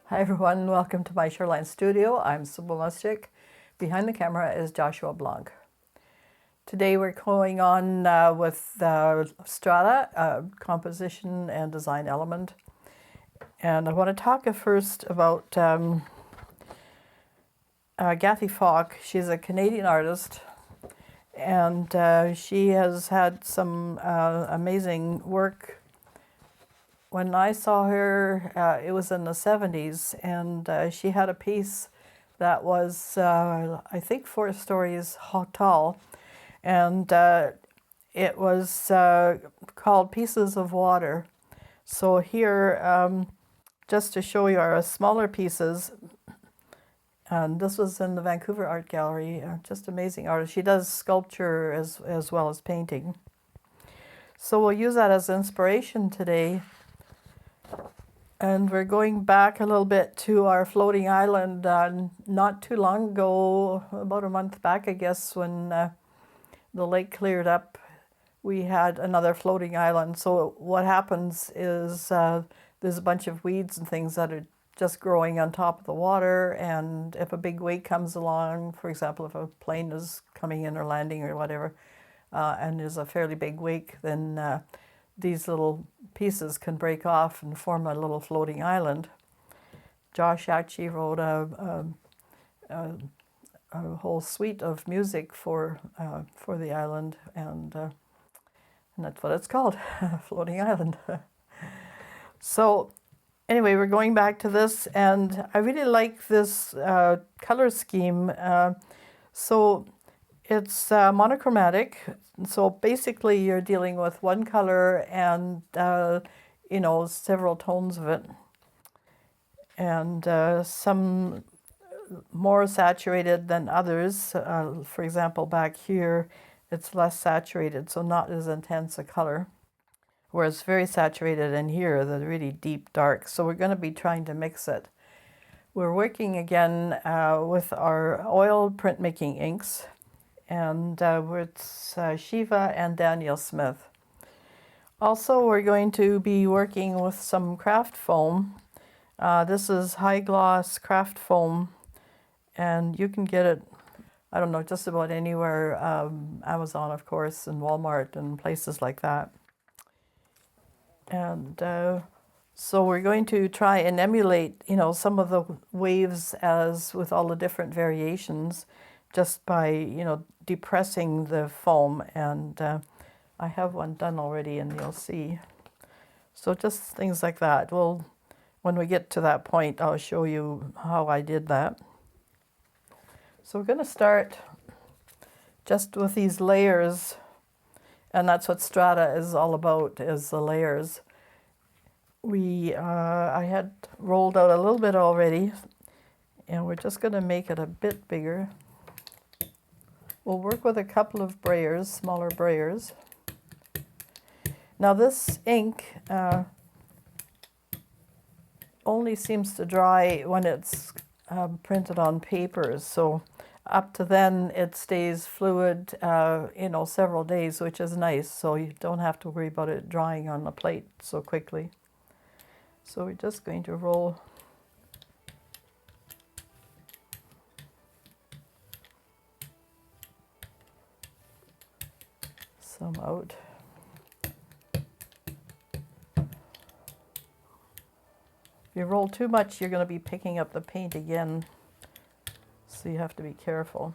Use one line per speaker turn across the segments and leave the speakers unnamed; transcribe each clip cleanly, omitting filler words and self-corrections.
Hi everyone, welcome to my Shoreline studio. I'm Sybil Mustick. Behind the camera is Joshua Blanc. Today we're going on with Strata, composition and design element. And I want to talk first about Gathy Falk. She's a Canadian artist, and she has had some amazing work. When I saw her, it was in the 70s, and she had a piece that was, I think, 4 stories tall, and it was called Pieces of Water. So here, just to show you our smaller pieces, and this was in the Vancouver Art Gallery, just amazing artist. She does sculpture as well as painting. So we'll use that as inspiration today. And we're going back a little bit to our floating island not too long ago, about a month back, I guess, when the lake cleared up. We had another floating island. So what happens is there's a bunch of weeds and things that are just growing on top of the water. And if a big wave comes along, for example, if a plane is coming in or landing or whatever, and there's a fairly big wake, then these little pieces can break off and form a little floating island. Josh actually wrote a whole suite of music for the island, and that's what it's called, floating island. So anyway, we're going back to this, and I really like this color scheme. So it's monochromatic. So basically you're dealing with one color and, several tones of it. And some more saturated than others. For example, back here, it's less saturated, so not as intense a color. Whereas very saturated in here, the really deep dark. So we're going to be trying to mix it. We're working again with our oil printmaking inks. And it's Shiva and Daniel Smith. Also, we're going to be working with some craft foam. This is high gloss craft foam, and you can get it, I don't know, just about anywhere, Amazon, of course, and Walmart and places like that. And so we're going to try and emulate, some of the waves as with all the different variations, just by, depressing the foam. And I have one done already, and you'll see. So just things like that. Well, when we get to that point, I'll show you how I did that. So we're going to start just with these layers, and that's what Strata is all about, is the layers. I had rolled out a little bit already, and we're just going to make it a bit bigger. We'll work with a couple of brayers, smaller brayers. Now this ink only seems to dry when it's printed on paper, so up to then it stays fluid, several days, which is nice, so you don't have to worry about it drying on the plate so quickly. So we're just going to roll some out. If you roll too much, you're going to be picking up the paint again, so you have to be careful.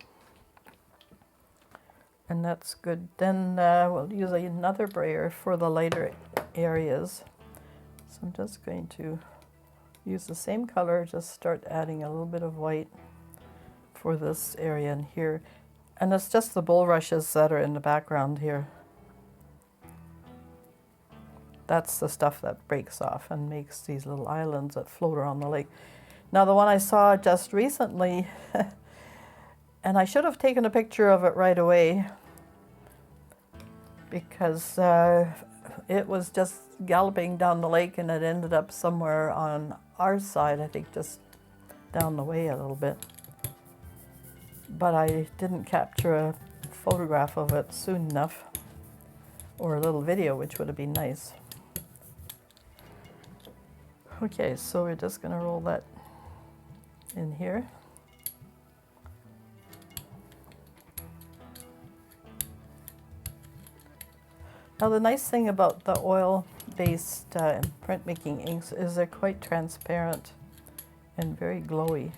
And that's good. Then we'll use another brayer for the lighter areas. So I'm just going to use the same color, just start adding a little bit of white for this area in here. And it's just the bulrushes that are in the background here. That's the stuff that breaks off and makes these little islands that float around the lake. Now the one I saw just recently, and I should have taken a picture of it right away, because it was just galloping down the lake, and it ended up somewhere on our side, I think just down the way a little bit. But I didn't capture a photograph of it soon enough, or a little video, which would have been nice. Okay, so we're just going to roll that in here. Now the nice thing about the oil-based printmaking inks is they're quite transparent and very glowy.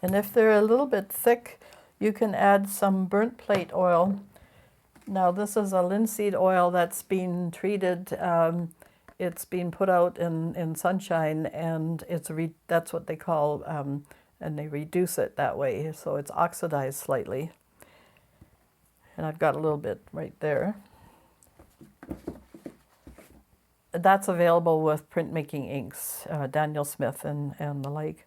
And if they're a little bit thick, you can add some burnt plate oil. Now this is a linseed oil that's been treated. It's been put out in sunshine, and that's what they call, and they reduce it that way, so it's oxidized slightly. And I've got a little bit right there. That's available with printmaking inks, Daniel Smith and the like.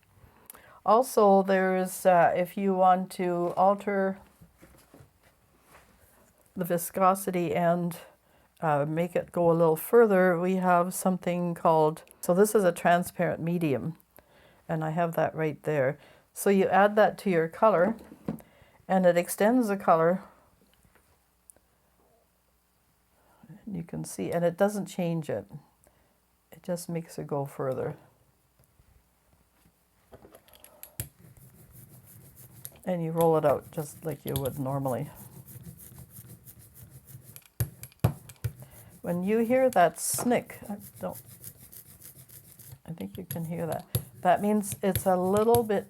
Also, there's, if you want to alter the viscosity and make it go a little further, we have something called, so this is a transparent medium, and I have that right there. So you add that to your color, and it extends the color. You can see, and it doesn't change it. It just makes it go further. And you roll it out just like you would normally. When you hear that snick, I think you can hear that. That means it's a little bit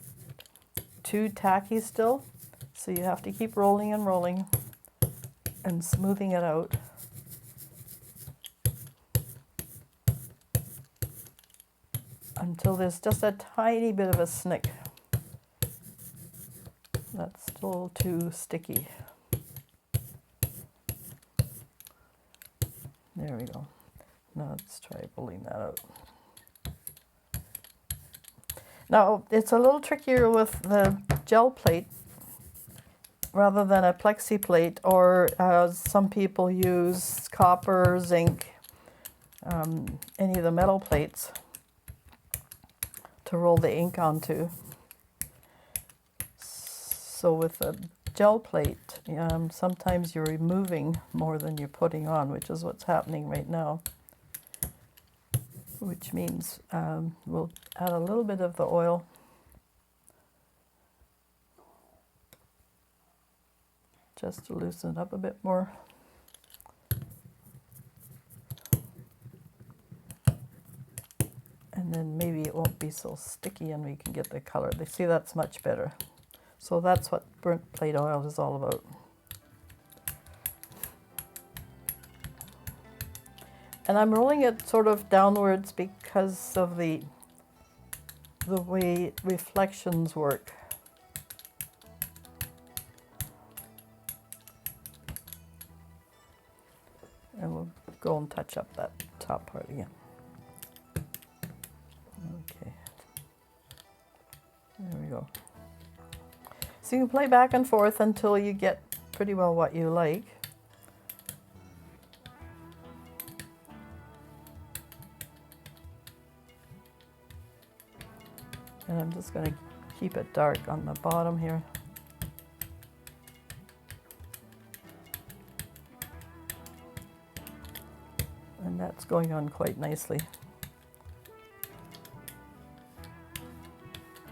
too tacky still, so you have to keep rolling and rolling and smoothing it out. Until there's just a tiny bit of a snick. That's still too sticky. There we go. Now let's try pulling that out. Now it's a little trickier with the gel plate rather than a plexi plate, or some people use copper, zinc, any of the metal plates to roll the ink onto. So with a gel plate, sometimes you're removing more than you're putting on, which is what's happening right now. Which means we'll add a little bit of the oil. Just to loosen it up a bit more. And then maybe it won't be so sticky and we can get the color. They see that's much better. So that's what burnt plate oil is all about. And I'm rolling it sort of downwards because of the way reflections work. And we'll go and touch up that top part again. Okay. There we go. So you can play back and forth until you get pretty well what you like. And I'm just going to keep it dark on the bottom here. And that's going on quite nicely.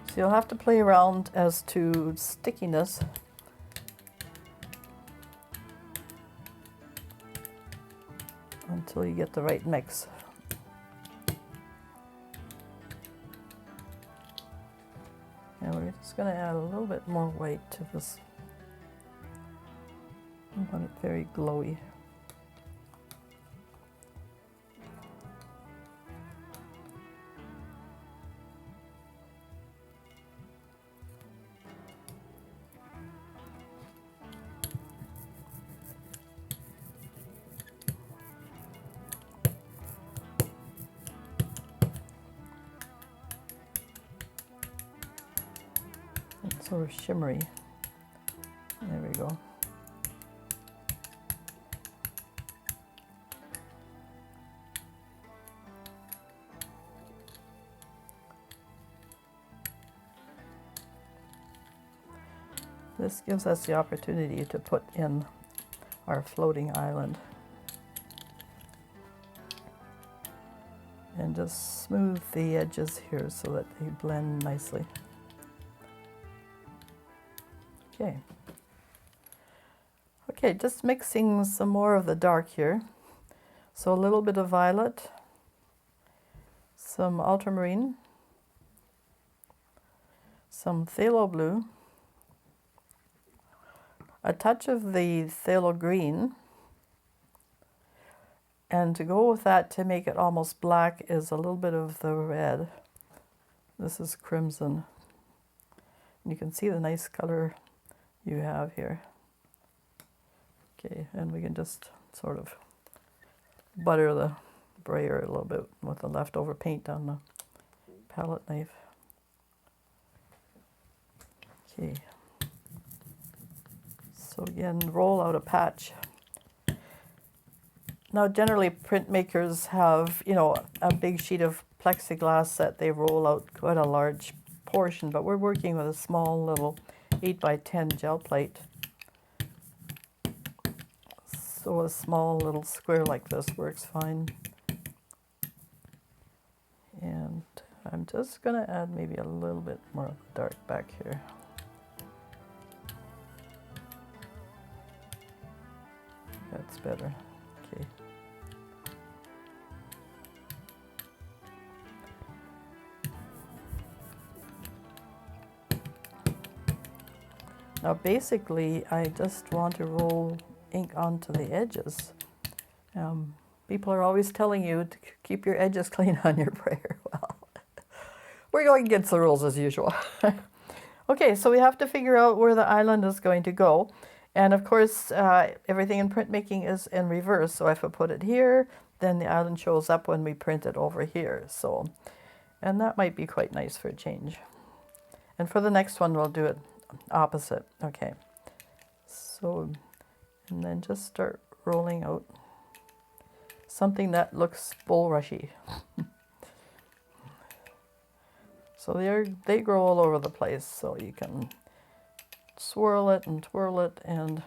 So you'll have to play around as to stickiness. Until you get the right mix. And we're just going to add a little bit more white to this. I want it very glowy. It's sort of shimmery. There we go. This gives us the opportunity to put in our floating island. And just smooth the edges here so that they blend nicely. Okay. Okay, just mixing some more of the dark here. So a little bit of violet, some ultramarine, some phthalo blue, a touch of the phthalo green, and to go with that to make it almost black is a little bit of the red. This is crimson. You can see the nice color you have here. Okay, and we can just sort of butter the brayer a little bit with the leftover paint on the palette knife. Okay. So again, roll out a patch. Now generally printmakers have, you know, a big sheet of plexiglass that they roll out quite a large portion, but we're working with a small little 8x10 gel plate. So a small little square like this works fine. And I'm just going to add maybe a little bit more dark back here. That's better. Okay. Now basically I just want to roll ink onto the edges. People are always telling you to keep your edges clean on your brayer. Well, we're going against the rules as usual. Okay, so we have to figure out where the island is going to go. And of course, everything in printmaking is in reverse. So if I put it here, then the island shows up when we print it over here. So, and that might be quite nice for a change. And for the next one, we'll do it opposite. Okay. So, and then just start rolling out something that looks bulrushy. So they grow all over the place, so you can swirl it and twirl it and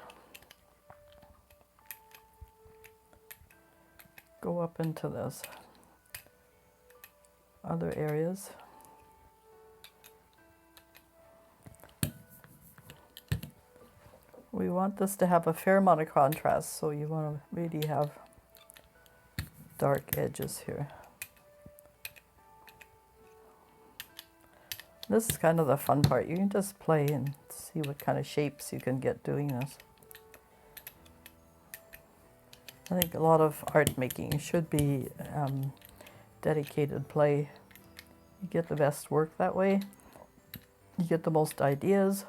go up into this other areas. We want this to have a fair amount of contrast, so you want to really have dark edges here. This is kind of the fun part. You can just play and see what kind of shapes you can get doing this. I think a lot of art making should be dedicated play. You get the best work that way. You get the most ideas.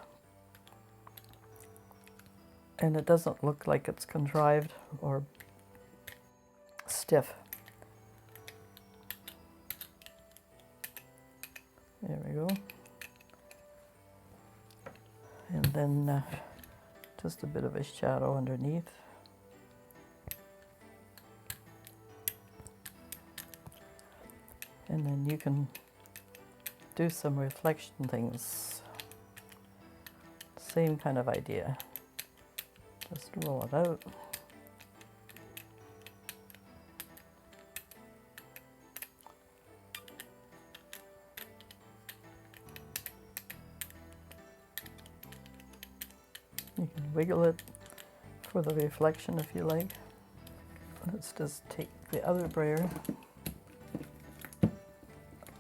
And it doesn't look like it's contrived or stiff. There we go. And then just a bit of a shadow underneath. And then you can do some reflection things. Same kind of idea. Just roll it out. You can wiggle it for the reflection if you like. Let's just take the other brayer,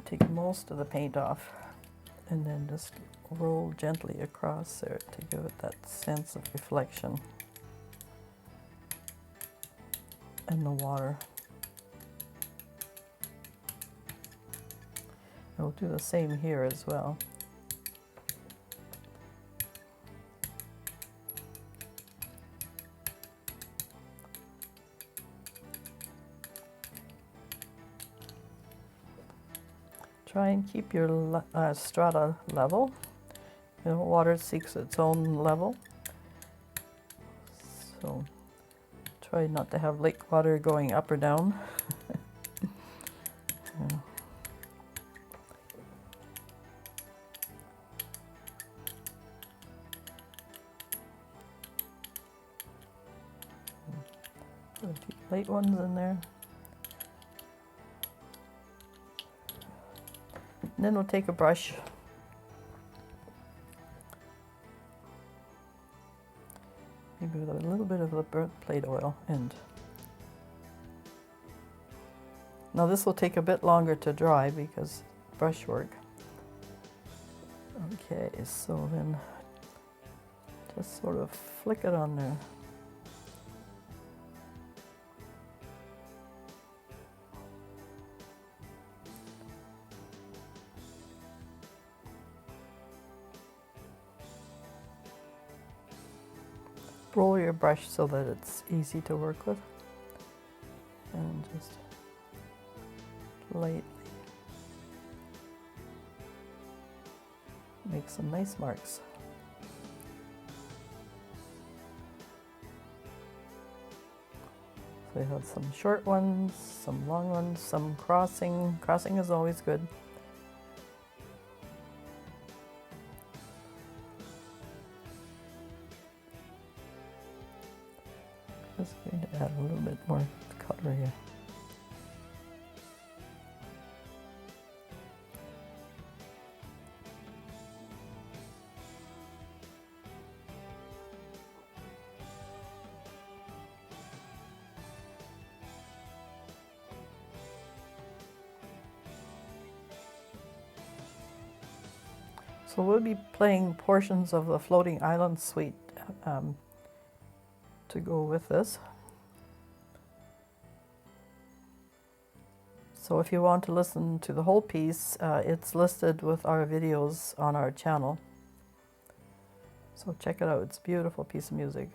take most of the paint off, and then just roll gently across there to give it that sense of reflection in the water. And we'll do the same here as well. Try and keep your strata level. You know, water seeks its own level. So try not to have lake water going up or down. Yeah. Put a few light ones in there. And then we'll take a brush, maybe with a little bit of the burnt plate oil, and now this will take a bit longer to dry because brushwork. Okay, so then just sort of flick it on there. Roll your brush so that it's easy to work with, and just lightly make some nice marks. So we have some short ones, some long ones, some crossing. Crossing is always good. Just going to add a little bit more color here. So we'll be playing portions of the Floating Island Suite to go with this. So if you want to listen to the whole piece, it's listed with our videos on our channel. So check it out, it's a beautiful piece of music.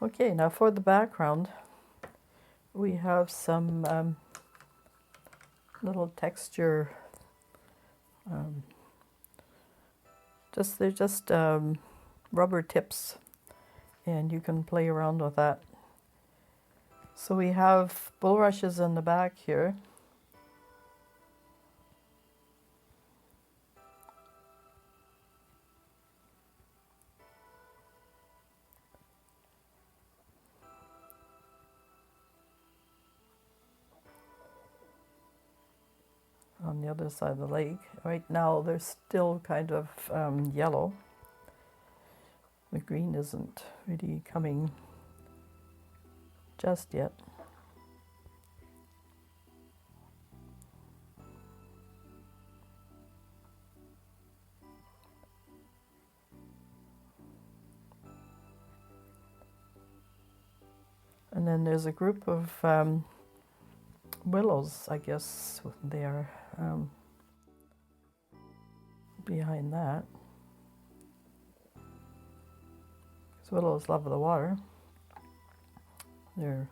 Okay, now for the background, we have some little texture. They're just rubber tips, and you can play around with that. So we have bulrushes in the back here. On the other side of the lake. Right now they're still kind of yellow. The green isn't really coming just yet. And then there's a group of willows, I guess they are behind that. Because willows love the water. They're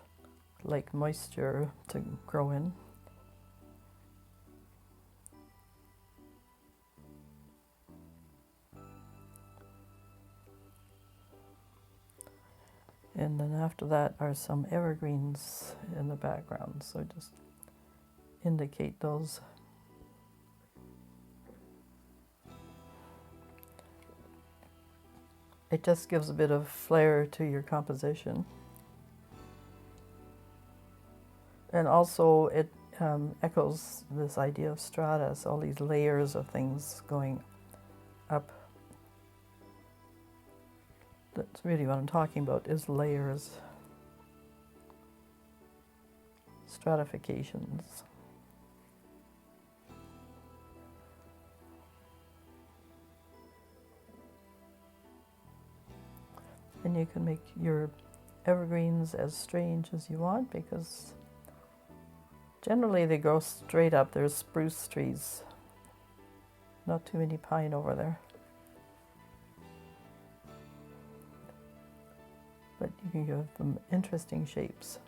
like moisture to grow in. And then after that are some evergreens in the background, so just indicate those. It just gives a bit of flair to your composition. And also it echoes this idea of strata, so all these layers of things going up. That's really what I'm talking about, is layers, stratifications. And you can make your evergreens as strange as you want, because generally they grow straight up. There's spruce trees, not too many pine over there. But you can give them interesting shapes.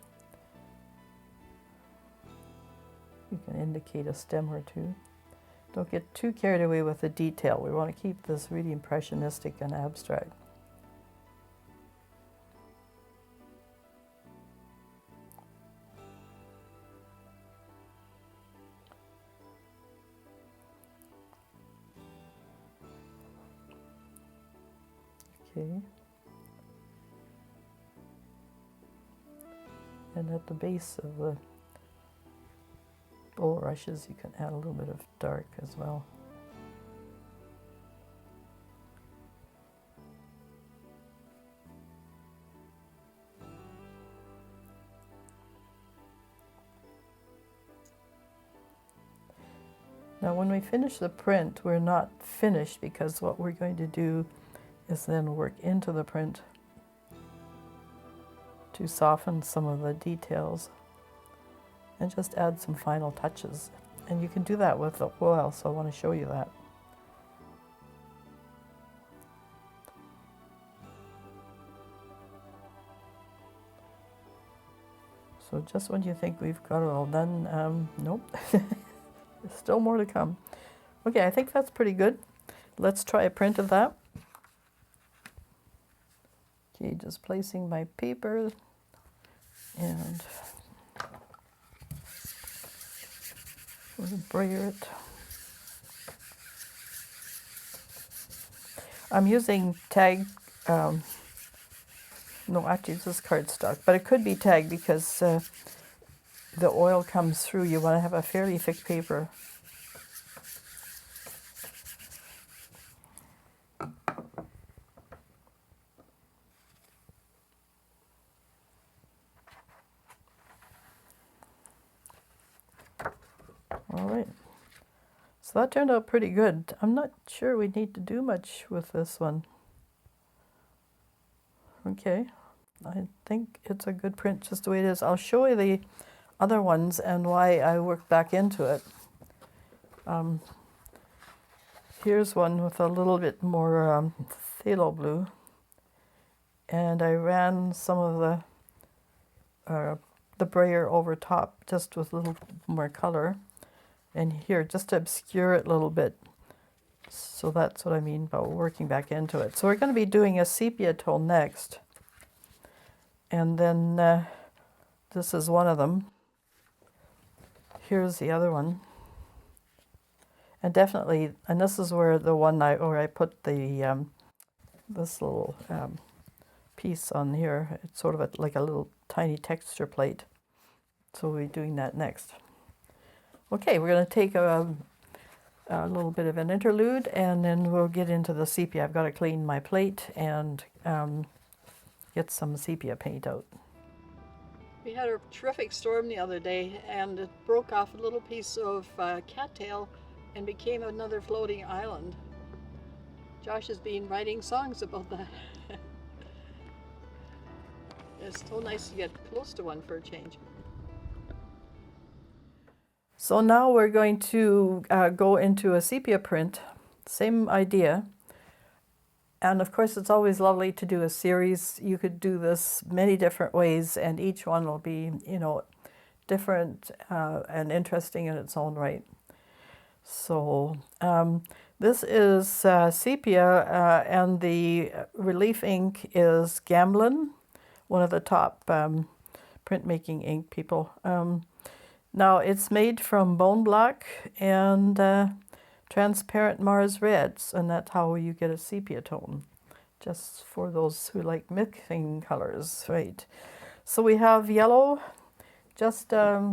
You can indicate a stem or two. Don't get too carried away with the detail. We want to keep this really impressionistic and abstract. Okay. And at the base of the bulrushes, you can add a little bit of dark as well. Now when we finish the print, we're not finished, because what we're going to do is then work into the print to soften some of the details and just add some final touches. And you can do that with the oil, so I want to show you that. So just when you think we've got it all done, nope. There's still more to come. Okay, I think that's pretty good. Let's try a print of that. Okay, just placing my paper and we'll brayer it. I'm using tag, no, actually it's just cardstock, but it could be tag because the oil comes through. You want to have a fairly thick paper. All right, so that turned out pretty good. I'm not sure we need to do much with this one. Okay, I think it's a good print just the way it is. I'll show you the other ones and why I worked back into it. Here's one with a little bit more phthalo blue, and I ran some of the brayer over top just with a little more color. And here, just to obscure it a little bit. So that's what I mean by working back into it. So we're going to be doing a sepia tone next. And then this is one of them. Here's the other one. And definitely, and this is where the one where I put the this little piece on here. It's sort of like a little tiny texture plate. So we'll be doing that next. Okay, we're going to take a little bit of an interlude, and then we'll get into the sepia. I've got to clean my plate and get some sepia paint out. We had a terrific storm the other day, and it broke off a little piece of cattail and became another floating island. Josh has been writing songs about that. It's so nice to get close to one for a change. So now we're going to go into a sepia print, same idea. And of course, it's always lovely to do a series. You could do this many different ways, and each one will be, you know, different and interesting in its own right. So this is sepia, and the relief ink is Gamblin, one of the top printmaking ink people. Now, it's made from bone black and transparent Mars reds, and that's how you get a sepia tone, just for those who like mixing colors, right? So we have yellow, just, I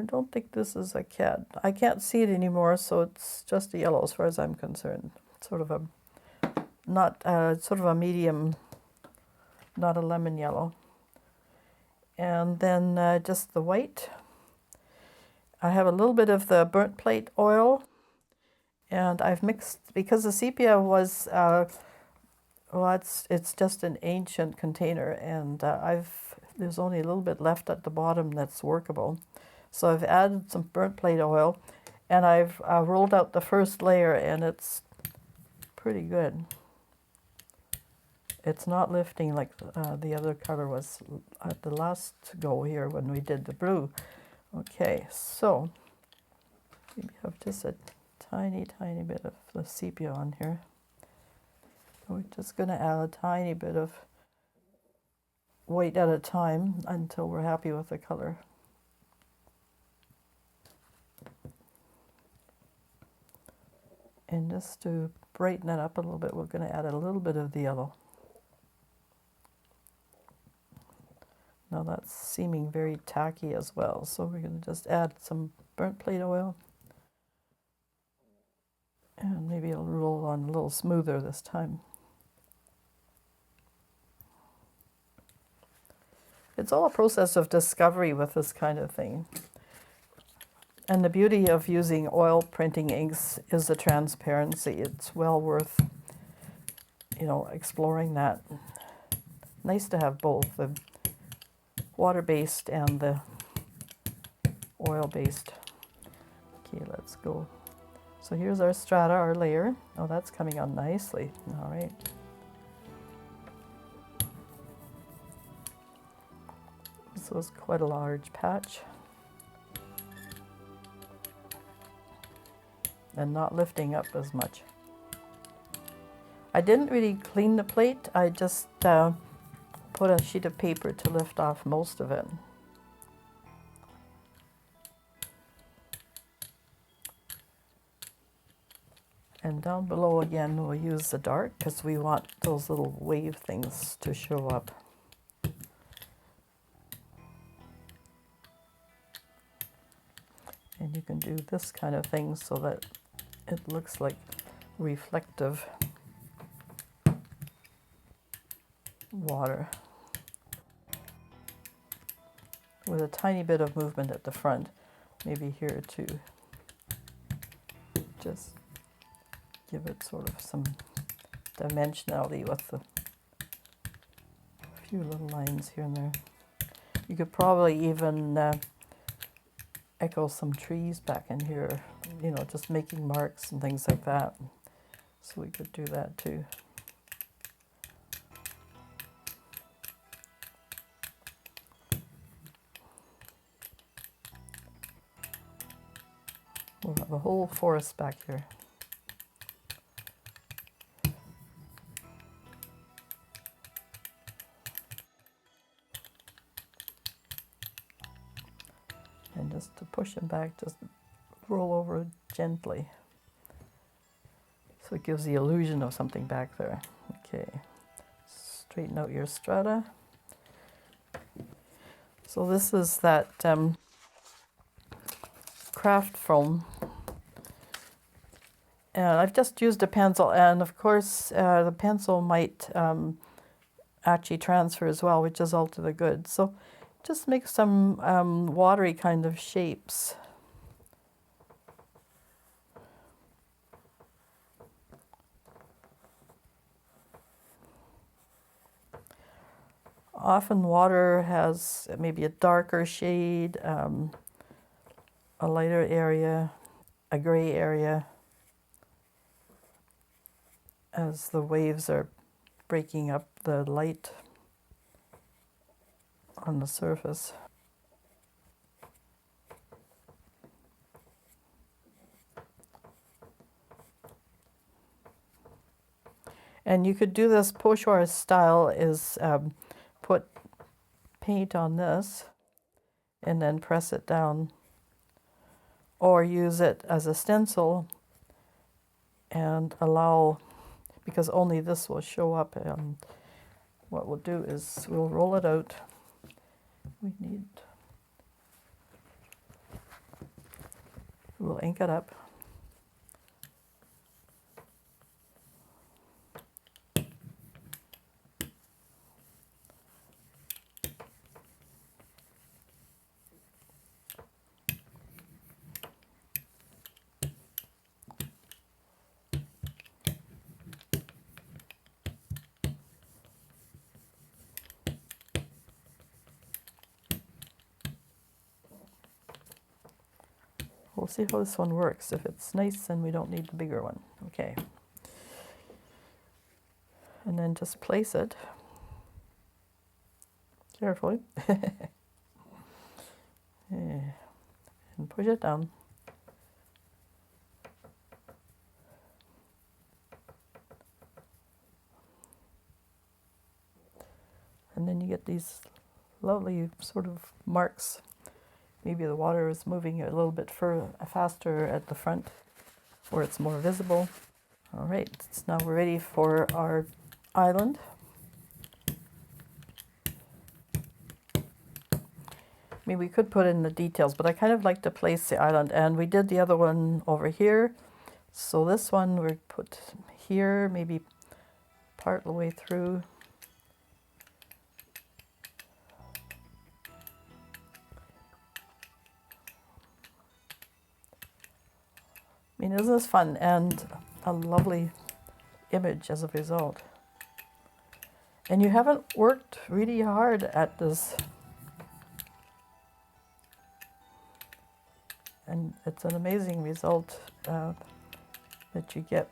don't think this is a cat. I can't see it anymore, so it's just a yellow as far as I'm concerned. Sort of a, not, sort of a medium, not a lemon yellow. And then just the white. I have a little bit of the burnt plate oil, and I've mixed, because the sepia was, well, it's just an ancient container, and there's only a little bit left at the bottom that's workable. So I've added some burnt plate oil, and I've rolled out the first layer, and it's pretty good. It's not lifting like the other color was at the last go here when we did the blue. Okay, so we have just a tiny, tiny bit of the sepia on here. We're just going to add a tiny bit of white at a time until we're happy with the color. And just to brighten it up a little bit, we're going to add a little bit of the yellow. Now that's seeming very tacky as well, so we're going to just add some burnt plate oil. And maybe it'll roll on a little smoother this time. It's all a process of discovery with this kind of thing. And the beauty of using oil printing inks is the transparency. It's well worth, you know, exploring that. Nice to have both the water-based and the oil-based. Okay, let's go. So here's our strata, our layer. Oh, that's coming on nicely. All right. This was quite a large patch. And not lifting up as much. I didn't really clean the plate. I just put a sheet of paper to lift off most of it. And down below again, we'll use the dark because we want those little wave things to show up. And you can do this kind of thing so that it looks like reflective water with a tiny bit of movement at the front, maybe here too. Just give it sort of some dimensionality with the few little lines here and there. You could probably even echo some trees back in here, you know, just making marks and things like that. So we could do that too. We'll have a whole forest back here. And just to push them back, just roll over gently. So it gives the illusion of something back there. Okay, straighten out your strata. So this is that craft foam. And I've just used a pencil, and of course the pencil might actually transfer as well, which is all to the good. So just make some watery kind of shapes. Often water has maybe a darker shade, a lighter area, a gray area, as the waves are breaking up the light on the surface. And you could do this pochoir style is put paint on this and then press it down, or use it as a stencil and allow, because only this will show up. What we'll do is we'll roll it out. We'll ink it up. We'll see how this one works. If it's nice, then we don't need the bigger one. Okay. And then just place it carefully. And push it down. And then you get these lovely sort of marks. Maybe the water is moving a little bit faster at the front, where it's more visible. All right, so now we're ready for our island. I mean, we could put in the details, but I kind of like to place the island, and we did the other one over here. So this one we put here, maybe part the way through. I mean, isn't this fun? And a lovely image as a result. And you haven't worked really hard at this. And it's an amazing result that you get.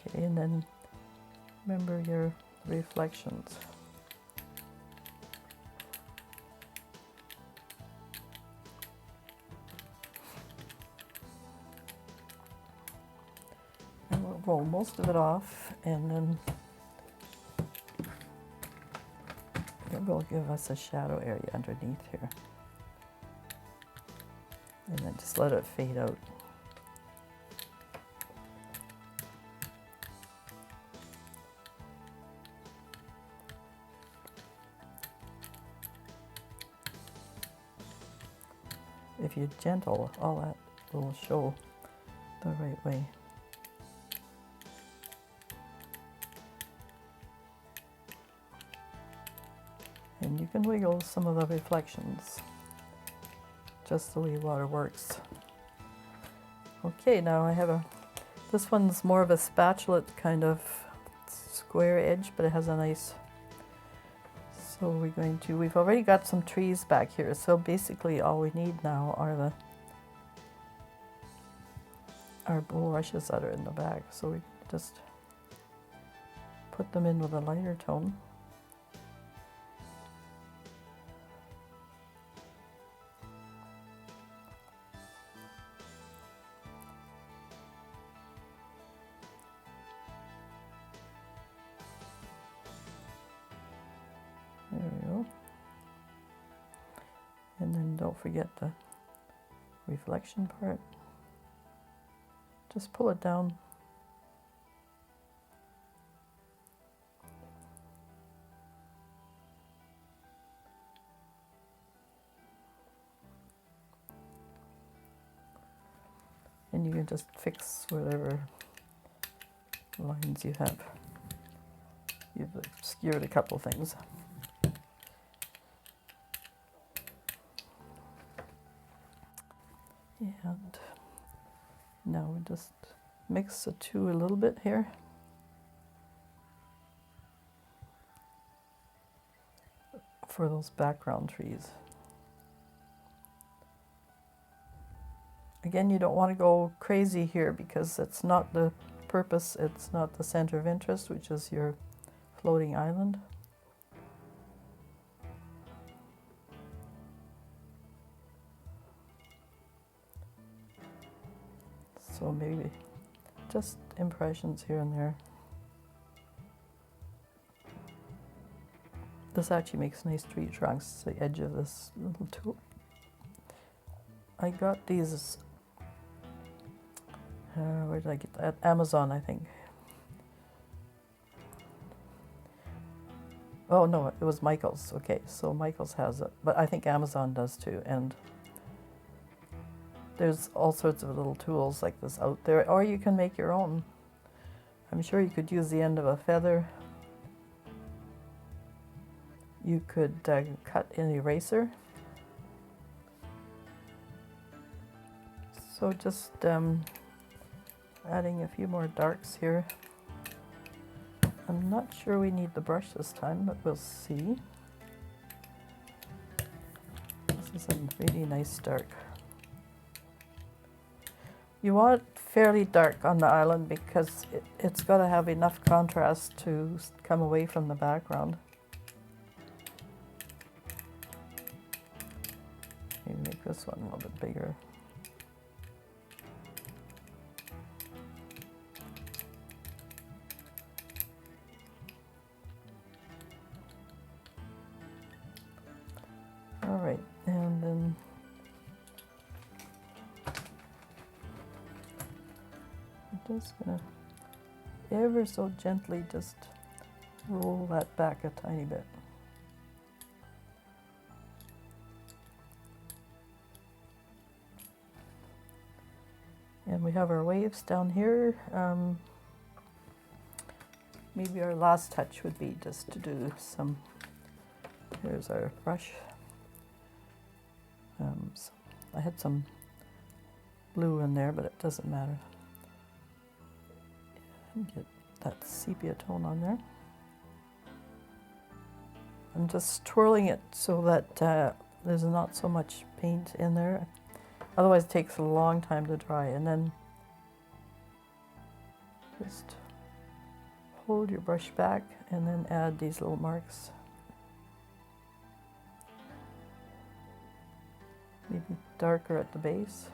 Okay, and then remember your reflections. And we'll roll most of it off, and then it will give us a shadow area underneath here. And then just let it fade out. If you're gentle, all that will show the right way. And you can wiggle some of the reflections, just the way water works. Okay, now I have this one's more of a spatulate kind of square edge, but it has a nice, so we've already got some trees back here, so basically all we need now are our bulrushes that are in the back, so we just put them in with a lighter tone. There we go. And then don't forget the reflection part. Just pull it down. And you can just fix whatever lines you have. You've obscured a couple things. And now we just mix the two a little bit here. For those background trees. Again, you don't want to go crazy here because it's not the purpose, it's not the center of interest, which is your floating island. So maybe just impressions here and there. This actually makes nice tree trunks, the edge of this little tool. I got these, where did I get that? Amazon, I think. Oh no, it was Michael's. Okay, so Michael's has it, but I think Amazon does too. And there's all sorts of little tools like this out there, or you can make your own. I'm sure you could use the end of a feather. You could cut an eraser. So just adding a few more darks here. I'm not sure we need the brush this time, but we'll see. This is a really nice dark. You want it fairly dark on the island because it's got to have enough contrast to come away from the background. Maybe make this one a little bit bigger. All right, and then I'm just gonna ever so gently just roll that back a tiny bit. And we have our waves down here. Maybe our last touch would be just to do some, here's our brush. So I had some blue in there, but it doesn't matter. And get that sepia tone on there. I'm just twirling it so that there's not so much paint in there. Otherwise it takes a long time to dry. And then just hold your brush back and then add these little marks. Maybe darker at the base.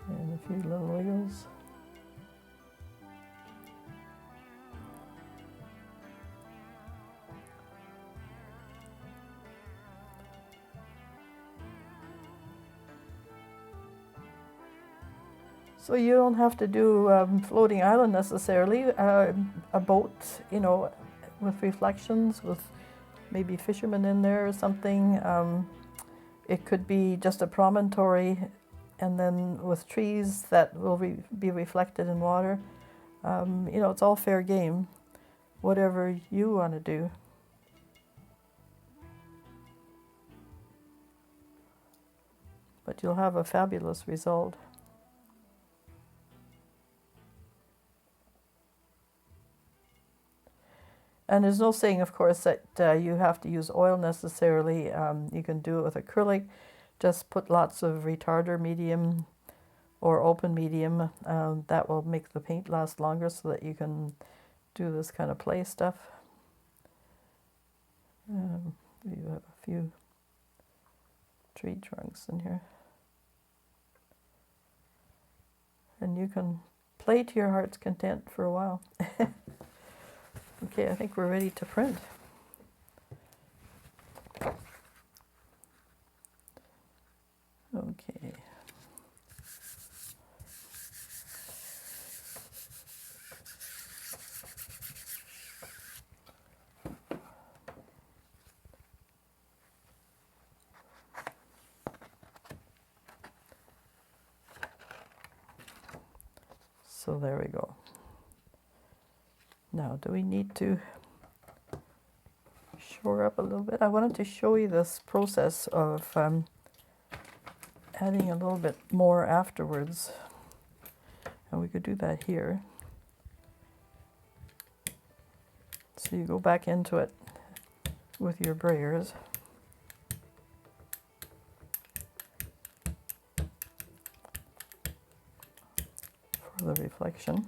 And a few little wiggles. So you don't have to do floating island necessarily. A boat, you know, with reflections, with maybe fishermen in there or something. It could be just a promontory and then with trees that will be reflected in water. You know, it's all fair game, whatever you want to do. But you'll have a fabulous result. And there's no saying, of course, that you have to use oil necessarily. You can do it with acrylic. Just put lots of retarder medium or open medium. That will make the paint last longer so that you can do this kind of play stuff. You have a few tree trunks in here. And you can play to your heart's content for a while. Okay, I think we're ready to print. Okay. So there we go. Now, do we need to shore up a little bit? I wanted to show you this process of adding a little bit more afterwards. And we could do that here. So you go back into it with your brayers. For the reflection.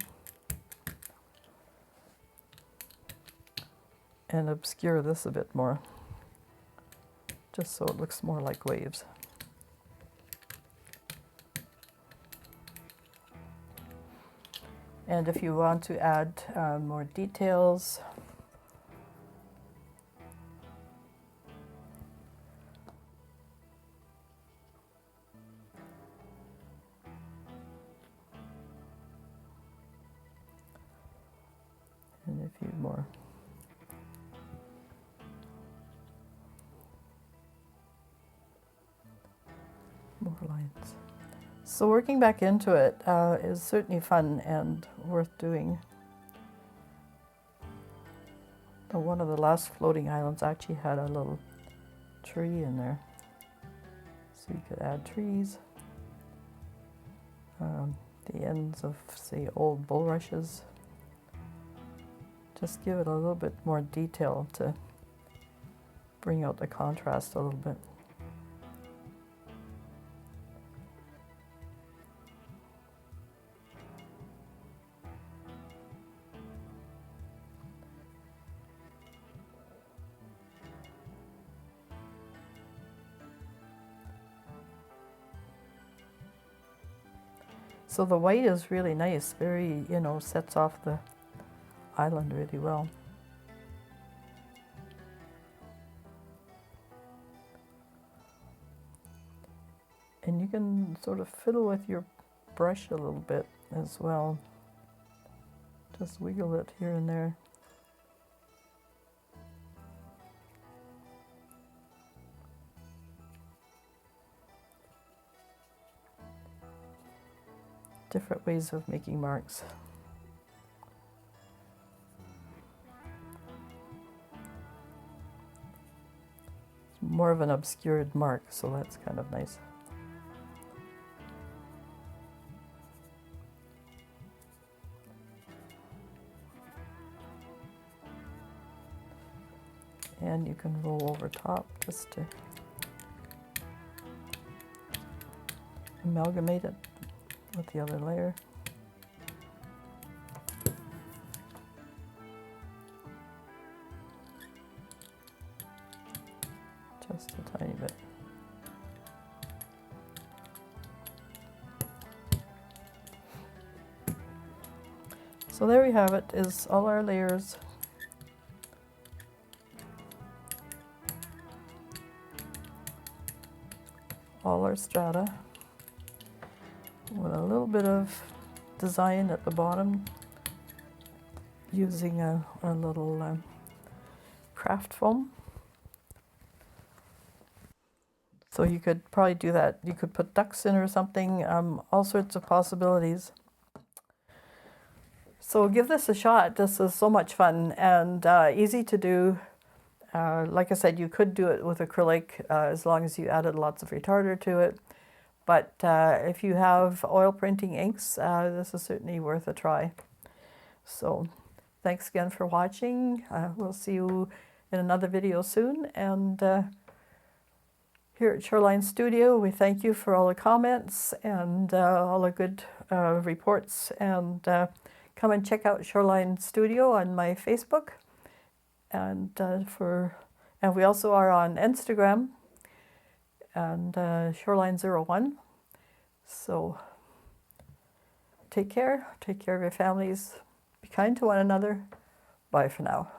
And obscure this a bit more, just so it looks more like waves. And if you want to add more details, and a few more. More lines. So working back into it is certainly fun and worth doing. One of the last floating islands actually had a little tree in there. So you could add trees. The ends of, say, old bulrushes. Just give it a little bit more detail to bring out the contrast a little bit. So the white is really nice, very, you know, sets off the island really well. And you can sort of fiddle with your brush a little bit as well. Just wiggle it here and there. Different ways of making marks. It's more of an obscured mark, so that's kind of nice. And you can roll over top just to amalgamate it with the other layer. Just a tiny bit. So there we have it, is all our layers. All our strata with a little bit of design at the bottom using a little craft foam. So you could probably do that. You could put ducks in or something, all sorts of possibilities. So give this a shot. This is so much fun and easy to do. Like I said, you could do it with acrylic as long as you added lots of retarder to it. But if you have oil printing inks, this is certainly worth a try. So thanks again for watching. We'll see you in another video soon. And here at Shoreline Studio, we thank you for all the comments and all the good reports. And come and check out Shoreline Studio on my Facebook. And we also are on Instagram and Shoreline01. So take care of your families, be kind to one another. Bye for now.